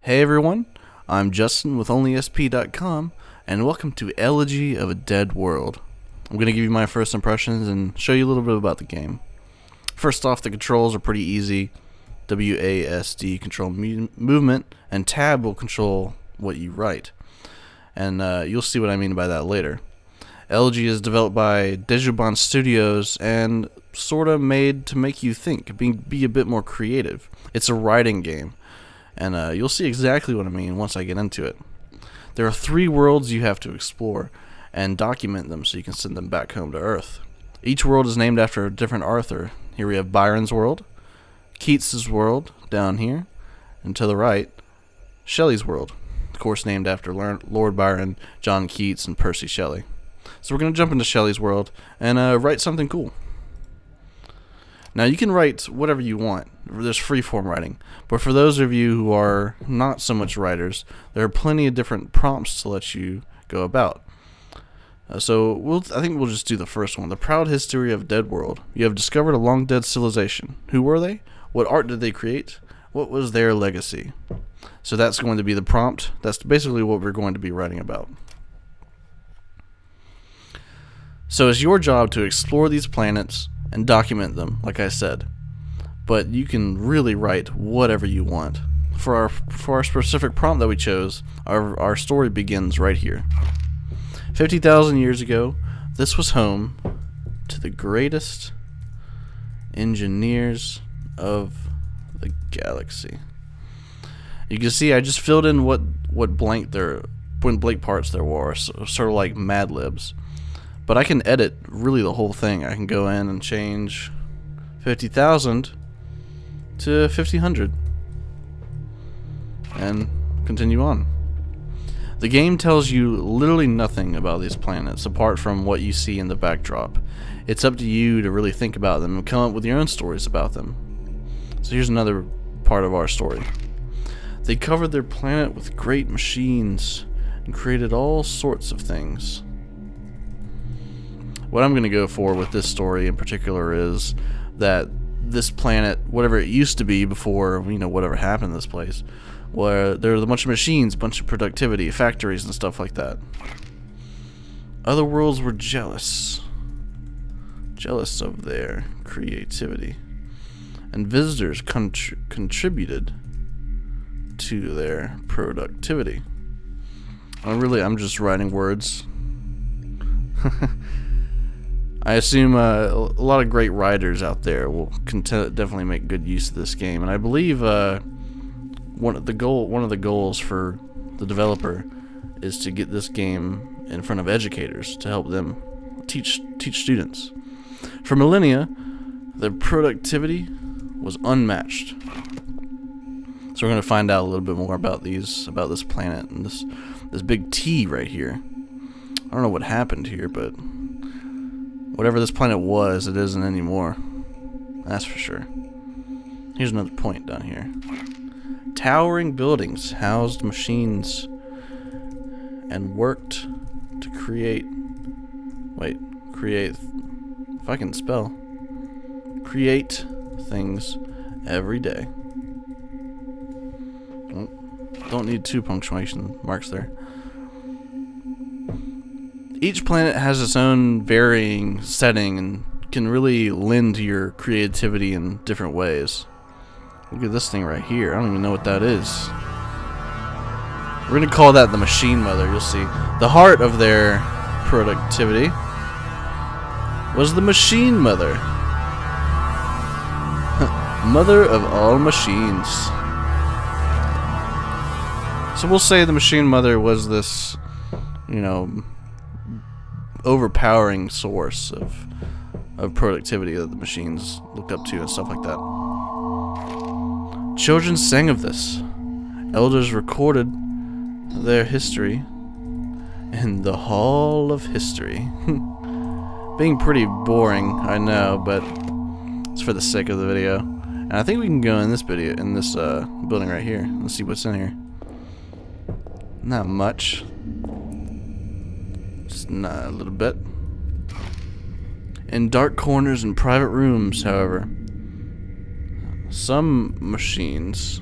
Hey everyone, I'm Justin with OnlySP.com, and welcome to Elegy of a Dead World. I'm going to give you my first impressions and show you a little bit about the game. First off, the controls are pretty easy. WASD control movement, and tab will control what you write. And you'll see what I mean by that later. Elegy is developed by Dejobon Studios and sorta made to make you think, be a bit more creative. It's a writing game. And you'll see exactly what I mean once I get into it. There are 3 worlds you have to explore and document them so you can send them back home to Earth. Each world is named after a different author. Here we have Byron's world, Keats's world down here, and to the right, Shelley's world, of course named after Lord Byron, John Keats, and Percy Shelley. So we're going to jump into Shelley's world and write something cool. Now you can write whatever you want. There's freeform writing. But for those of you who are not so much writers, there are plenty of different prompts to let you go about. I think we'll just do the first one. The proud history of Dead World. You have discovered a long dead civilization. Who were they? What art did they create? What was their legacy? So that's going to be the prompt. That's basically what we're going to be writing about. So it's your job to explore these planets and document them, like I said. But you can really write whatever you want. For our specific prompt that we chose, our story begins right here. 50,000 years ago, this was home to the greatest engineers of the galaxy. You can see I just filled in what blank parts there were, sort of like Mad Libs. But I can edit really the whole thing. I can go in and change 50,000 to 50,100 and continue on. The game tells you literally nothing about these planets apart from what you see in the backdrop. It's up to you to really think about them and come up with your own stories about them. So here's another part of our story. They covered their planet with great machines and created all sorts of things. What I'm going to go for with this story in particular is that this planet, whatever it used to be before, whatever happened to this place, where there was a bunch of machines, a bunch of productivity, factories and stuff like that. Other worlds were jealous of their creativity, and visitors contributed to their productivity. I'm just writing words. I assume a lot of great writers out there can definitely make good use of this game, and I believe one of the goals for the developer is to get this game in front of educators to help them teach students. For millennia, their productivity was unmatched. So we're going to find out a little bit more about this planet and this big T right here. I don't know what happened here, but whatever this planet was, it isn't anymore. That's for sure. Here's another point down here. Towering buildings housed machines and worked to create, if I can spell, create things every day. Don't need 2 punctuation marks there. Each planet has its own varying setting and can really lend to your creativity in different ways. Look at this thing right here. I don't even know what that is. We're going to call that the Machine Mother. You'll see. The heart of their productivity was the Machine Mother. Mother of all machines. So we'll say the Machine Mother was this, overpowering source of productivity that the machines looked up to and stuff like that. Children sang of this. Elders recorded their history in the Hall of History. Being pretty boring, I know, but it's for the sake of the video. And I think we can go in this building right here. Let's see what's in here. Not much. Just a little bit. In dark corners and private rooms, however, some machines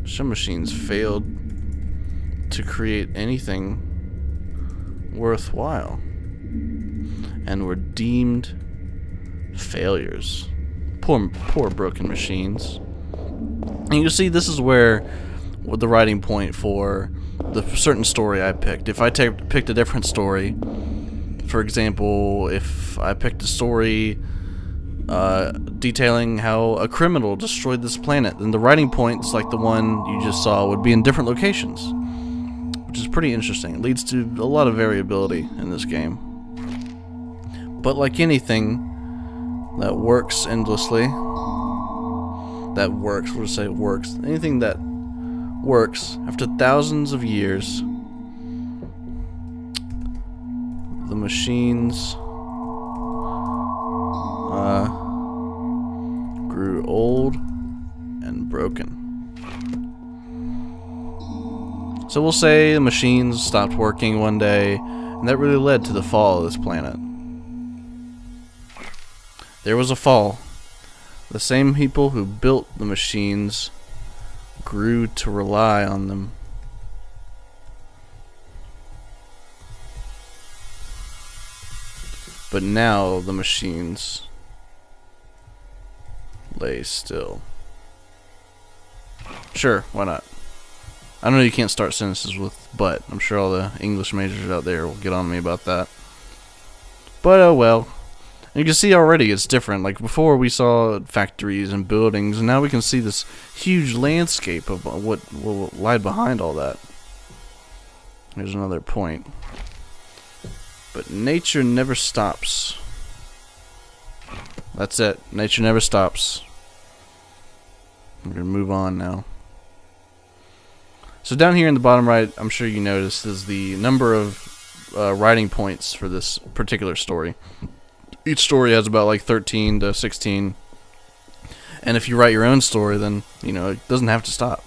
Some machines failed to create anything worthwhile and were deemed failures. Poor broken machines. And you see, this is where the writing point for the certain story I picked. If I picked a different story, for example, if I picked a story detailing how a criminal destroyed this planet, then the writing points, like the one you just saw, would be in different locations, which is pretty interesting. It leads to a lot of variability in this game. But like anything that works endlessly, anything that works, after thousands of years, the machines grew old and broken. So we'll say the machines stopped working one day, and that really led to the fall of this planet. There was a fall. The same people who built the machines grew to rely on them. But now the machines lay still. Sure, why not? I know you can't start sentences with but. I'm sure all the English majors out there will get on me about that. But oh well. And you can see already it's different. Like before we saw factories and buildings, and now we can see this huge landscape of what lied behind all that. Here's another point. But nature never stops. That's it. Nature never stops. I'm going to move on now. So down here in the bottom right, I'm sure you noticed, is the number of writing points for this particular story. Each story has about like 13 to 16. And if you write your own story, then, you know, it doesn't have to stop.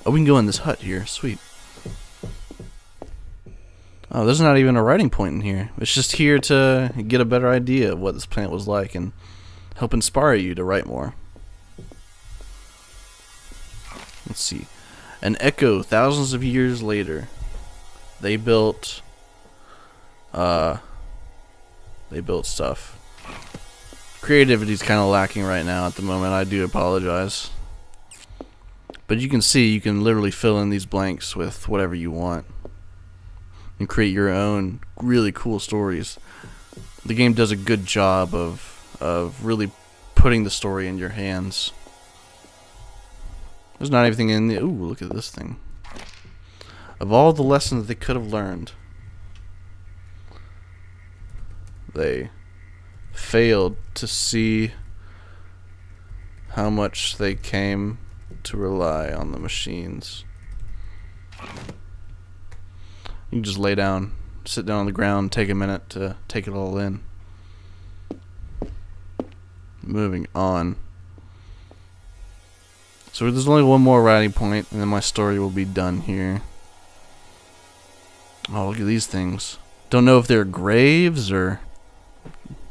Oh, we can go in this hut here. Sweet. Oh, there's not even a writing point in here. It's just here to get a better idea of what this planet was like and help inspire you to write more. Let's see. An echo thousands of years later. They built stuff. Creativity's kind of lacking right now at the moment. I do apologize. But you can see you can literally fill in these blanks with whatever you want and create your own really cool stories. The game does a good job of really putting the story in your hands. There's not anything in the... Ooh, look at this thing. Of all the lessons they could have learned, they failed to see how much they came to rely on the machines. You can just lay down, sit down on the ground, take a minute to take it all in. Moving on. So there's only one more writing point, and then my story will be done here. Oh, look at these things. Don't know if they're graves or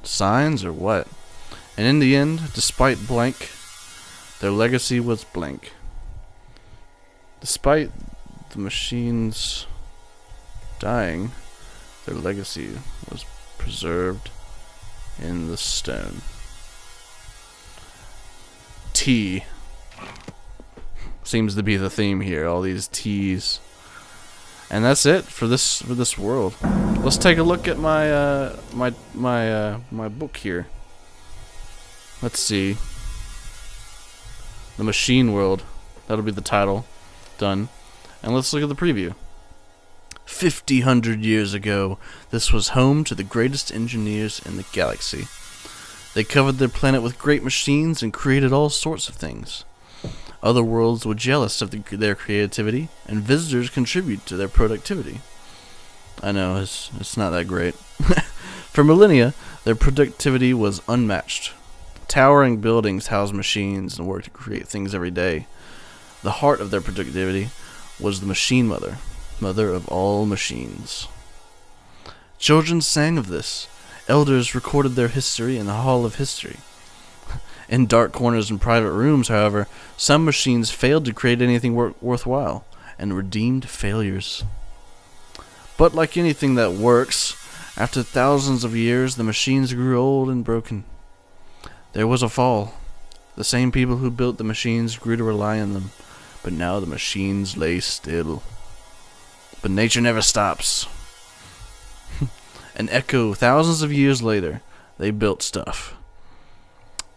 signs or what. And in the end, despite blank, their legacy was blank. Despite the machines dying, their legacy was preserved in the stone. T seems to be the theme here, all these T's. And that's it for this world. Let's take a look at my my book here. Let's see. The Machine World. That'll be the title. Done. And let's look at the preview. 5,000 years ago, this was home to the greatest engineers in the galaxy. They covered their planet with great machines and created all sorts of things. Other worlds were jealous of their creativity, and visitors contribute to their productivity. I know, it's not that great. For millennia, their productivity was unmatched. Towering buildings housed machines and worked to create things every day. The heart of their productivity was the Machine Mother, mother of all machines. Children sang of this. Elders recorded their history in the Hall of History. In dark corners and private rooms, however, some machines failed to create anything worthwhile, and were deemed failures. But like anything that works, after thousands of years, the machines grew old and broken. There was a fall. The same people who built the machines grew to rely on them, but now the machines lay still. But nature never stops. An echo thousands of years later, they built stuff.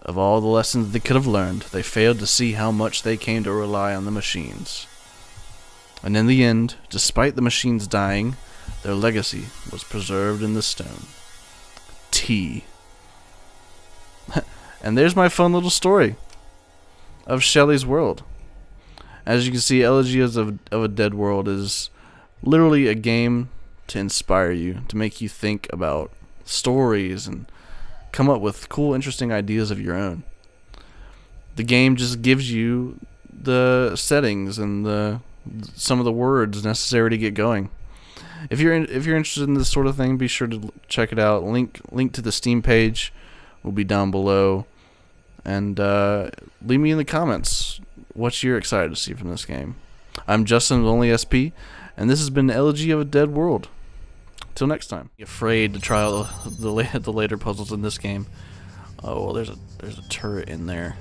Of all the lessons they could have learned, they failed to see how much they came to rely on the machines. And in the end, despite the machines dying, their legacy was preserved in the stone. Tea. And there's my fun little story of Shelley's world. As you can see, Elegy of a Dead World is literally a game to inspire you, to make you think about stories and come up with cool, interesting ideas of your own. The game just gives you the settings and some of the words necessary to get going. If you're interested in this sort of thing, be sure to check it out. Link to the Steam page will be down below, and leave me in the comments what you're excited to see from this game. I'm Justin with Only SP, and this has been Elegy of a Dead World. Till next time. Be afraid to try out the later puzzles in this game. Oh well, there's a turret in there.